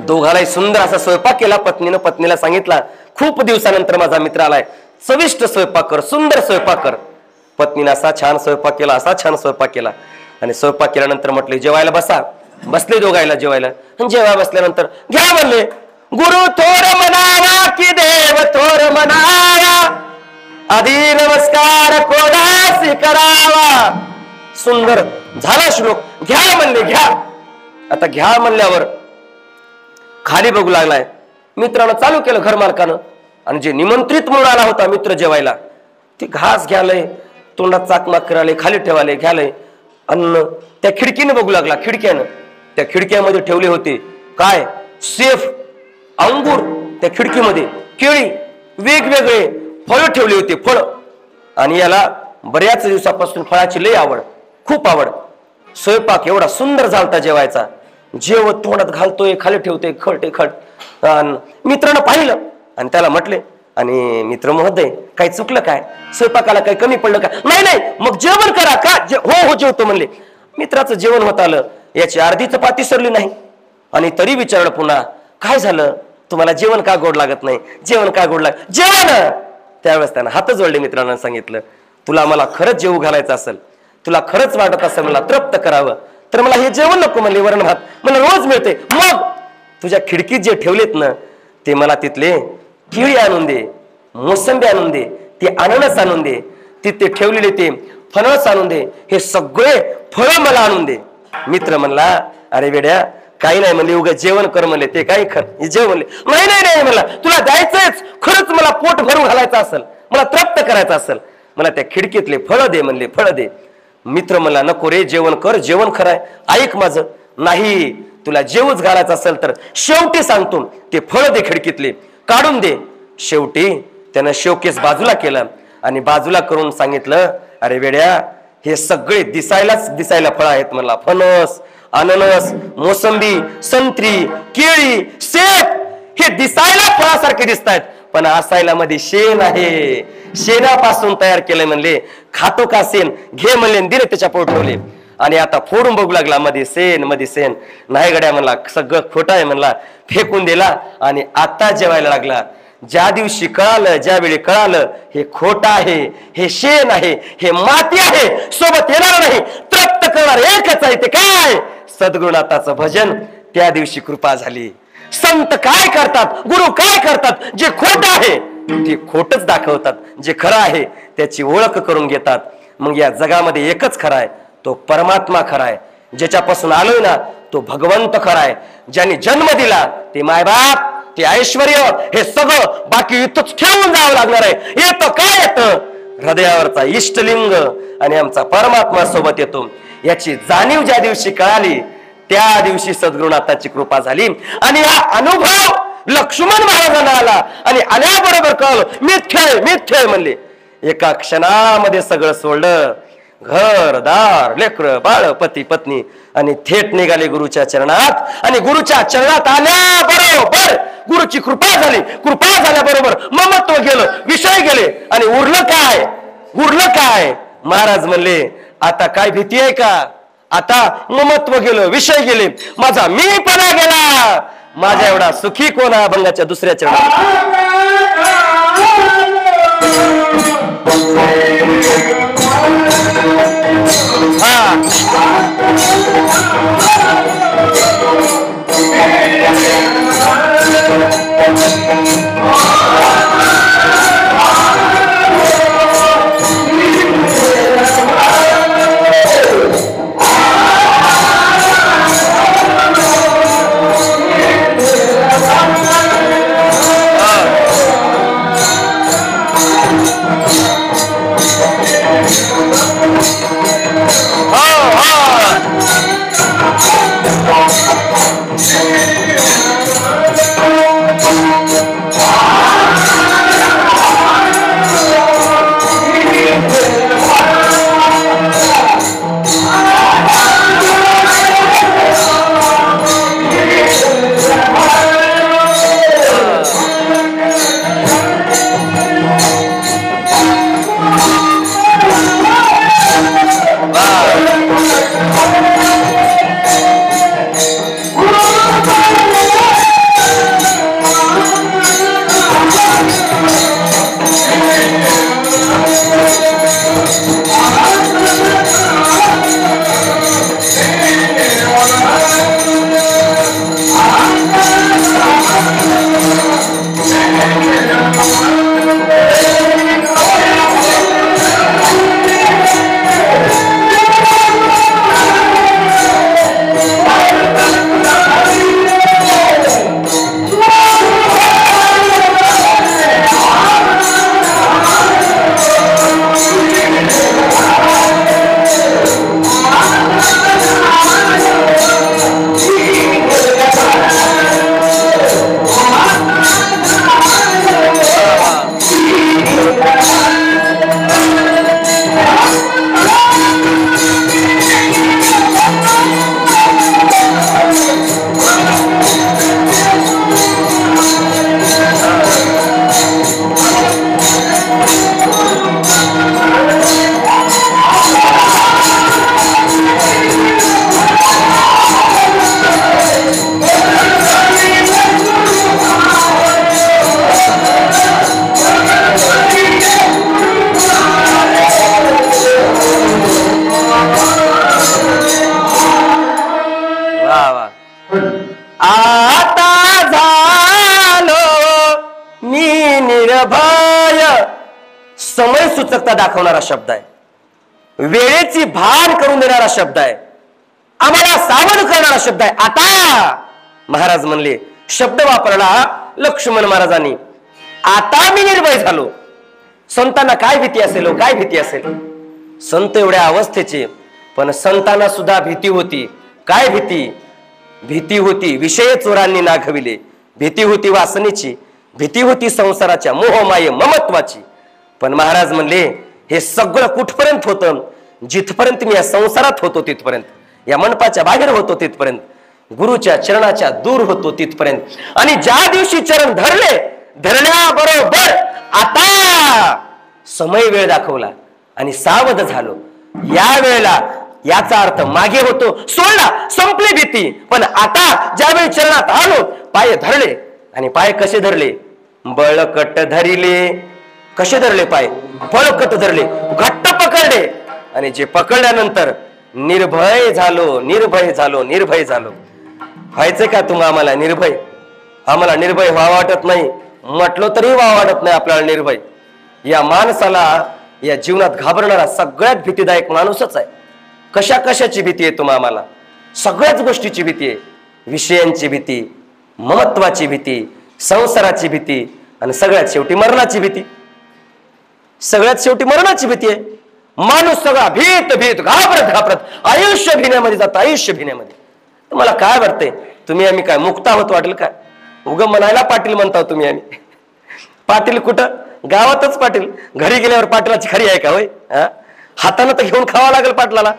दोघालाही सुंदर असा स्वयंपाक केला. पत्नीनं पत्नीला सांगितला खूप दिवसानंतर माझा मित्र आलाय, चविष्ट स्वयंपाक कर, सुंदर स्वयंपाक कर. पत्नीने असा छान स्वयंपाक केला, असा छान स्वयंपाक केला. आणि स्वयंपाक केल्यानंतर म्हटले जेवायला बसा. बसले दोघायला जेवायला. जेवायला बसल्यानंतर घ्या म्हणले, गुरु थोर म्हणावा की देव थोर म्हणावा, आधी नमस्कार कोणासी करावा. सुंदर झाला श्लोक. घ्या म्हणले, घ्या. आता घ्या म्हणल्यावर खाली बघू लागलाय. मित्रानं चालू केलं घर मालकानं. आणि जे निमंत्रित म्हणून आला होता मित्र जेवायला ते घास घ्यालय, तोंडात चाकमाक करायला, खाली ठेवायला घ्यालय. अन्न त्या खिडकीने बघू लागला. खिडक्यानं त्या खिडक्यामध्ये ठेवले होते काय सेफ अंगूर, त्या खिडकीमध्ये केळी, वेगवेगळे फळ ठेवले होते, फळ. आणि याला बऱ्याच दिवसापासून फळाची लई आवड, खूप आवड. स्वयंपाक एवढा सुंदर झालता जेवायचा. जेव तोंडात घालतोय, खाली ठेवतोय, खट खट. मित्रानं पाहिलं आणि त्याला म्हटले, आणि मित्र महोदय काही चुकलं काय? स्वयंपाकाला काही कमी पडलं का? नाही नाही मग जेवण करा का? हो हो जेवतो म्हणले. मित्राचं जेवण होत आलं, याची अर्धी चपाती सरली नाही. आणि तरी विचारलं पुन्हा काय झालं, तुम्हाला जेवण का गोड लागत नाही? जेवण का गोड लागत? जेवण. त्यावेळेस त्यानं हात जोडले. मित्रांना सांगितलं तुला मला खरंच जेवू घालायचं असेल, तुला खरंच वाटत असेल मला तृप्त करावं तर मला हे जेवण नको म्हणले, वरण भात मला रोज मिळते. मग तुझ्या खिडकीत जे ठेवलेत ना ते मला तिथले केळी आणून दे, मोसंबी आणून दे, ते अननस आणून दे, तिथे ठेवलेले ते फणस आणून दे, हे सगळे फळ मला आणून दे. मित्र म्हणला अरे वेड्या काही नाही म्हणले, उगा जेवण कर म्हणले. ते काही खरं जेवण म्हणले. नाही नाही नाही म्हणला, तुला द्यायचंच खरंच मला पोट भरून घालायचं असेल, मला तृप्त करायचं असेल, मला त्या खिडकीतले फळ दे म्हणले, फळ दे. मित्र म्हणला नको रे, जेवण कर, जेवण खरंय, ऐक माझं. नाही तुला जेवूच घालायचं असेल तर शेवटी सांगतो ते फळ दे, खिडकीतले काढून दे. शेवटी त्यानं शोकेस बाजूला केलं आणि बाजूला करून सांगितलं अरे वेड्या हे सगळे दिसायला फळ आहेत म्हणला. फणस, अननस, मोसंबी, संत्री, केळी, सेब हे दिसायला फळासारखे दिसतायत पण असायला मध्ये शेण आहे, शेणापासून तयार केलंय म्हणले. खातो का शेण? घे म्हणले, दिले त्याच्या पोटवले. आणि आता फोडून बघू लागला, मध्ये शेण, मध्ये शेण. नाही गड्या म्हणला, सगळं खोटं आहे म्हणला, फेकून दिला. आणि आता जेवायला लागला. ज्या दिवशी कळालं, ज्यावेळी कळालं हे खोट आहे, हे शेण आहे, हे माती आहे, सोबत येणार नाही, तृप्त करणार एकच आहे, ते काय? सद्गुरुनाथाचं भजन. त्या दिवशी कृपा झाली. संत काय करतात, गुरु काय करतात? जे खोट आहे ते खोटच दाखवतात, जे खरं आहे त्याची ओळख करून घेतात. मग या जगामध्ये एकच खरा आहे, तो परमात्मा खरा आहे. ज्याच्यापासून आलोय ना तो भगवंत खरा आहे. ज्यांनी जन्म दिला ते मायबाप, ते ऐश्वर्य, हे सगळं बाकी इथंच ठेवून जावं लागणार आहे. येतं काय येतं? हृदयावरचा इष्टलिंग आणि आमचा परमात्मा सोबत येतो. याची जाणीव ज्या दिवशी कळाली त्या दिवशी सद्गुरुनाथाची कृपा झाली. आणि हा अनुभव लक्ष्मण महाराजांना आला आणि आल्याबरोबर कळलं मिथ्य म्हणले. एका क्षणामध्ये सगळं सोडलं, घर दार लेकर बाळ पती पत्नी, आणि थेट निघाले गुरुच्या चरणात. आणि गुरुच्या चरणात आल्याबरोबर गुरुची कृपा झाली. कृपा झाल्याबरोबर ममत्व गेलं, विषय गेले. आणि उरलं काय? महाराज म्हणले आता काय भीती आहे का? आता ममत्व गेलं, विषय गेले, माझा मीपणा गेला. माझ्या एवढा सुखी कोण? अभंगाच्या दुसऱ्या चरणात समय सूचकता दाखवणारा शब्द आहे, वेळेची भान करून देणारा शब्द आहे, आम्हाला सावध करणारा शब्द आहे. आता महाराज म्हणले, शब्द वापरला लक्ष्मण महाराजांनी, आता मी निर्भय झालो. संतांना काय भीती असेल, काय भीती असेल? संत एवढ्या अवस्थेचे, पण संतांना सुद्धा भीती होती. काय भीती? भीती होती विषय चोरांनी नाघविले, भीती होती वासनेची, भीती होती संसाराच्या मोहमाये ममत्वाची. पण महाराज म्हणले, हे सगळं कुठपर्यंत होतं? जिथपर्यंत मी या संसारात होतो तिथपर्यंत, या मंडपाच्या बाहेर होतो तिथपर्यंत, गुरुच्या चरणाच्या दूर होतो तिथपर्यंत. आणि ज्या दिवशी चरण धरले, धरल्याबरोबर आता समय वेळ दाखवला आणि सावध झालो. या वेळेला याचा अर्थ मागे होतो, सोडला, संपली भीती. पण आता ज्यावेळी चरणात आलो, पाय धरले. आणि पाय कसे धरले? बळकट धरिले. कसे धरले पाय? बळकट धरले, घट्ट पकडले. आणि जे पकडल्यानंतर निर्भय झालो, निर्भय झालो, निर्भय झालो. व्हायचंय का तुम्ही आम्हाला निर्भय? आम्हाला निर्भय व्हावं वाटत नाही, म्हटलो तरी व्हावं वाटत नाही आपल्याला निर्भय. या माणसाला या जीवनात घाबरणारा सगळ्यात भीतीदायक माणूसच आहे. कशा कशाची भीती आहे तुम्हा आम्हाला? सगळ्याच गोष्टीची भीती आहे. विषयांची भीती, महत्वाची भीती, संसाराची भीती आणि सगळ्यात शेवटी मरणाची भीती. सगळ्यात शेवटी मरणाची भीती आहे. माणूस सगळा भीत भीत घाबरत घाबरत आयुष्य भिण्यामध्ये जातं, आयुष्य भिण्यामध्ये. तुम्हाला काय वाटतंय? तुम्ही आम्ही काय मुक्त आहोत वाटेल काय? उगम म्हणायला पाटील म्हणता तुम्ही आम्ही. पाटील कुठं? गावातच पाटील. घरी गेल्यावर पाटलाची खरी आहे का? होय, हातानं तर घेऊन खावा लागेल पाटलाला.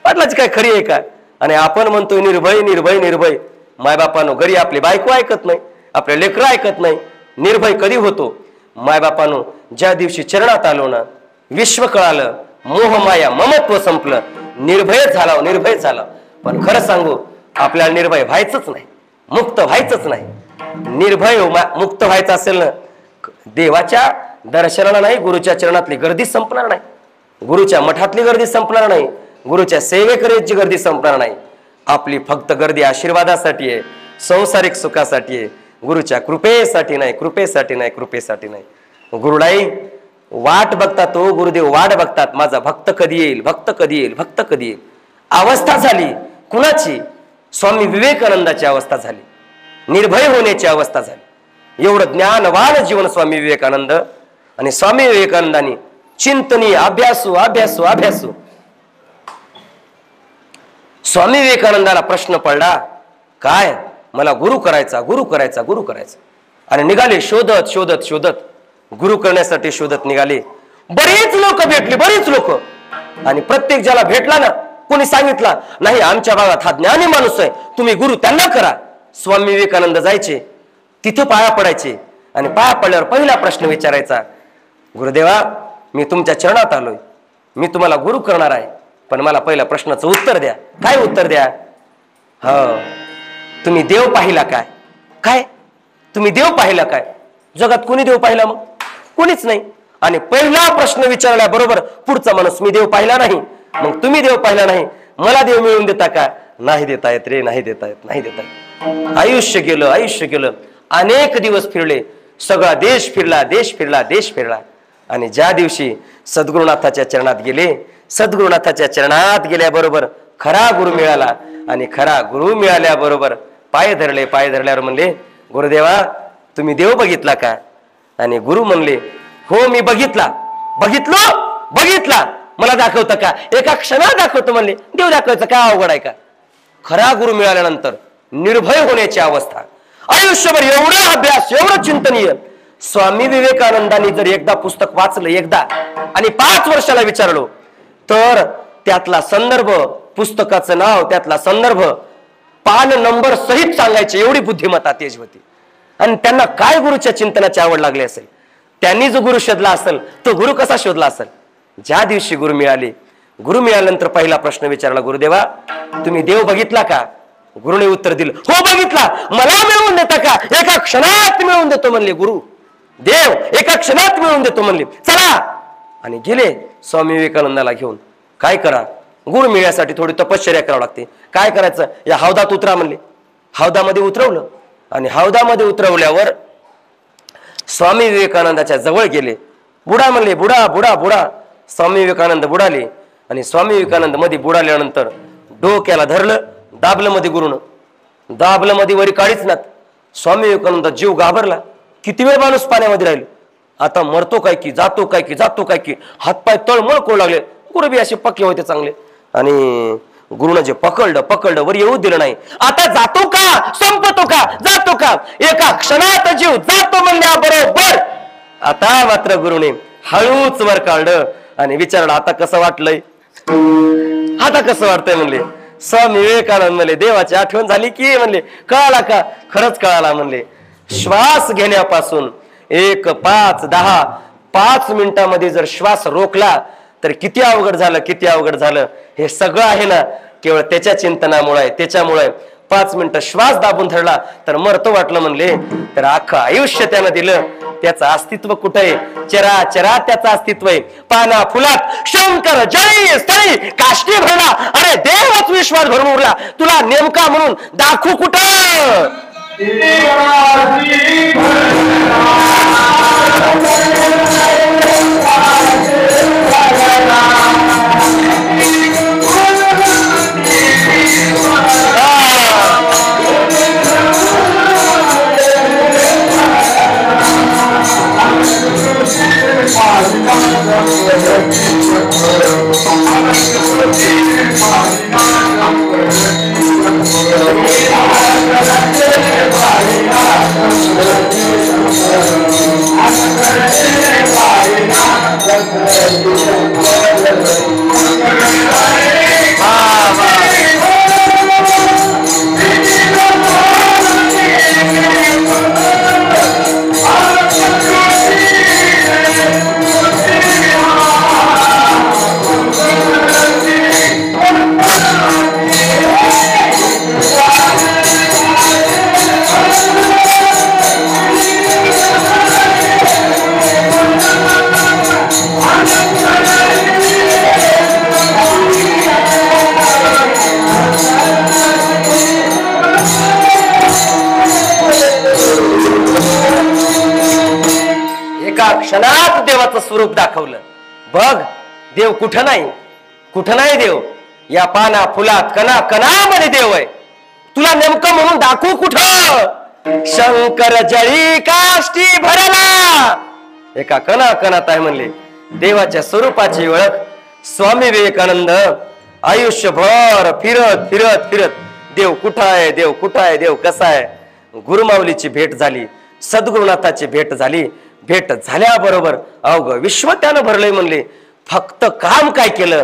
पाटलाची काय खरी आहे का? आणि आपण म्हणतोय निर्भय निर्भय निर्भय. मायबापानो, घरी आपली बायको ऐकत नाही, आपले लेकरं ऐकत नाही. निर्भय कधी होतो? मायबापानो, ज्या दिवशी चरणात आलो ना, विश्व कळालं, मोहमाया ममत्व संपलं, निर्भय झाला, निर्भय झाला. पण खरं सांगू, आपल्याला निर्भय व्हायचंच नाही, मुक्त व्हायचंच नाही. निर्भय मुक्त व्हायचं असेल ना, देवाच्या दर्शनाला नाही, गुरुच्या चरणातली गर्दी संपणार नाही, गुरुच्या मठातली गर्दी संपणार नाही, गुरुच्या सेवेकरीची गर्दी संपणार नाही. आपली फक्त गर्दी आशीर्वादासाठी आहे, संसारिक सुखासाठी आहे, गुरुच्या कृपेसाठी नाही, कृपेसाठी नाही, कृपेसाठी नाही. गुरुलाई वाट बघतात, तो गुरुदेव वाट बघतात, माझा भक्त कधी येईल, भक्त कधी येईल, भक्त कधी येईल. अवस्था झाली कुणाची? स्वामी विवेकानंदाची अवस्था झाली, निर्भय होण्याची अवस्था झाली. एवढं ज्ञानवान जीवन स्वामी विवेकानंद. आणि स्वामी विवेकानंदांनी चिंतनीय अभ्यासू अभ्यासू अभ्यासू. स्वामी विवेकानंदाला प्रश्न पडला, काय मला गुरु करायचा, गुरु करायचा, गुरु करायचा. आणि निघाले शोधत शोधत शोधत, गुरु करण्यासाठी शोधत निघाले. बरीच लोक भेटली, बरीच लोक. आणि प्रत्येक ज्याला भेटला ना, कोणी सांगितला नाही आमच्या भागात हा ज्ञानी माणूस आहे, तुम्ही गुरु त्यांना करा. स्वामी विवेकानंद जायचे, तिथे पाया पडायचे. आणि पाया पडल्यावर पहिला प्रश्न विचारायचा, गुरुदेवा मी तुमच्या चरणात आलोय, मी तुम्हाला गुरु करणार आहे, पण मला पहिल्या प्रश्नाचं उत्तर द्या. काय उत्तर द्या? तुम्ही देव पाहिला काय? काय तुम्ही देव पाहिला काय? जगात कोणी देव पाहिला? मग कोणीच नाही. आणि पहिला प्रश्न विचारल्याबरोबर पुढचा माणूस, मी देव पाहिला नाही. मग तुम्ही देव पाहिला नाही, मला देव मिळवून देता का? नाही देता येत रे, नाही देता येत, नाही देता येत. आयुष्य गेलं, आयुष्य गेलं. अनेक दिवस फिरले, सगळा देश फिरला, देश फिरला, देश फिरला. आणि ज्या दिवशी सद्गुरुनाथाच्या चरणात गेले, सद्गुरुनाथाच्या चरणात गेल्याबरोबर खरा गुरु मिळाला. आणि खरा गुरु मिळाल्याबरोबर पाय धरले. पाय धरल्यावर म्हणले, गुरुदेवा तुम्ही देव बघितला का? आणि गुरु म्हणले, हो मी बघितला. बघितलो? बघितला. मला दाखवतं का? एका क्षणात दाखवतो म्हणले. देव दाखवायचं काय अवघड आहे का? खरा गुरु मिळाल्यानंतर निर्भय होण्याची अवस्था. आयुष्यभर एवढा अभ्यास, एवढं चिंतनीय. स्वामी विवेकानंदांनी जर एकदा पुस्तक वाचलं, एकदा, आणि 5 वर्षाला विचारलो, तर त्यातला संदर्भ, पुस्तकाचं नाव, त्यातला संदर्भ, पान नंबर सहित सांगायचे, एवढी बुद्धिमत्ता तेज होती. आणि त्यांना काय गुरुच्या चिंतनाची आवड लागली असेल, त्यांनी जो गुरु शोधला असेल, तो गुरु कसा शोधला असेल? ज्या दिवशी गुरु मिळाले, गुरु मिळाल्यानंतर पहिला प्रश्न विचारला, गुरुदेवा तुम्ही देव बघितला का? गुरुने उत्तर दिलं, हो बघितला. मला मिळवून देता का? एका क्षणात मिळवून देतो म्हणले गुरु. देव एका क्षणात मिळवून देतो म्हणले. चला. आणि गेले स्वामी विवेकानंदाला घेऊन. काय करा? गुरु मिळण्यासाठी थोडी तपश्चर्या करावी लागते. काय करायचं? या हौदात उतरा म्हणले. हौदामध्ये उतरवलं. आणि हौदामध्ये उतरवल्यावर स्वामी विवेकानंदाच्या जवळ गेले. बुडा म्हणले, बुडा बुडा बुडा. स्वामी विवेकानंद बुडाले. आणि स्वामी विवेकानंद मध्ये बुडाल्यानंतर डोक्याला धरलं, दाबलं मध्ये गुरुनं. दाबलं मध्ये वरी काढीच नात. स्वामी विवेकानंद जीव घाबरला. किती वेळ माणूस पाण्यामध्ये राहील? आता मरतो काय की, जातो काय की, जातो काय की. हातपाय तळमळ करू लागले. गुरु बी असे पक्के होते चांगले. आणि गुरुनं जे पकडलं पकडलं, वर येऊ दिलं नाही. आता जातो का, संपतो का, जातो का? एका क्षणात जीव जातो म्हणल्याबरोबर आता मात्र गुरुने हळूच वर काढलं आणि विचारलं, आता कसं वाटलंय? आता कसं वाटतंय म्हणले. स्वामी विवेकानंद म्हणले, देवाची आठवण झाली की? म्हणले, कळाला का? खरंच कळाला म्हणले. श्वास घेण्यापासून 1, 5, 10, 5 मिनिटांमध्ये जर श्वास रोखला तर किती अवघड झालं, किती अवघड झालं. हे सगळं आहे ना केवळ त्याच्या चिंतनामुळे त्याच्यामुळे 5 मिनिटं श्वास दाबून धरला तर मरतो वाटलं म्हणले तर अख्खं आयुष्य त्यानं दिलं. त्याचं अस्तित्व कुठे आहे? चराचरात त्याचं अस्तित्व आहे. पाना फुलात शंकर जळी स्थळी काष्टी भरला. अरे देवच विश्वास भरून उरला. तुला नेमका म्हणून दाखवू कुठं? क्षणात देवाचं स्वरूप दाखवलं. बघ देव कुठं नाही देव. या पाना फुलात कणा कणामध्ये देव आहे. तुला नेमकं म्हणून दाखवू कुठं? शंकर जळी काष्टी भरला. एका कणा कणात आहे म्हणले देवाच्या स्वरूपाची ओळख. स्वामी विवेकानंद आयुष्यभर फिरत फिरत फिरत देव कुठं आहे, देव कुठं आहे, देव कसा आहे. गुरुमाऊलीची भेट झाली, सद्गुरुनाथाची भेट झाली. भेट झाल्याबरोबर अवघ विश्व त्यानं भरलंय म्हणले. फक्त काम काय केलं?